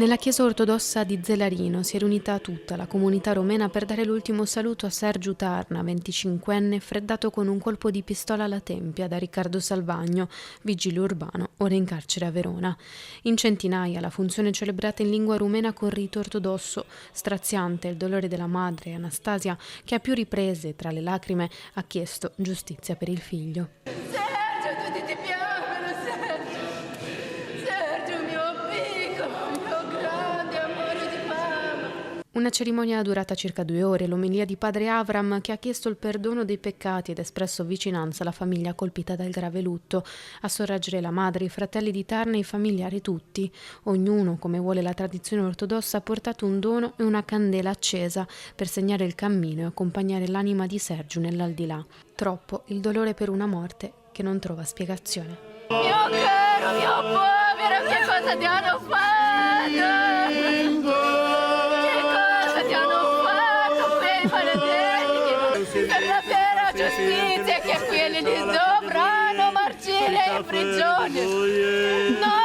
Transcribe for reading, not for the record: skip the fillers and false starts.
Nella chiesa ortodossa di Zelarino si è riunita tutta la comunità romena per dare l'ultimo saluto a Sergiu Tarna, 25enne, freddato con un colpo di pistola alla tempia da Riccardo Salvagno, vigile urbano, ora in carcere a Verona. In centinaia la funzione celebrata in lingua rumena con rito ortodosso, straziante il dolore della madre Anastasia, che a più riprese, tra le lacrime, ha chiesto giustizia per il figlio. Una cerimonia durata circa 2 ore, l'omelia di padre Avram che ha chiesto il perdono dei peccati ed espresso vicinanza alla famiglia colpita dal grave lutto. A sorreggere la madre, i fratelli di Tarna e i familiari tutti. Ognuno, come vuole la tradizione ortodossa, ha portato un dono e una candela accesa per segnare il cammino e accompagnare l'anima di Sergiu nell'aldilà. Troppo il dolore per una morte che non trova spiegazione. Mio caro, mio povero, che cosa ti hanno fatto? Per la vera giustizia che quelli lì dovranno marcire in prigione.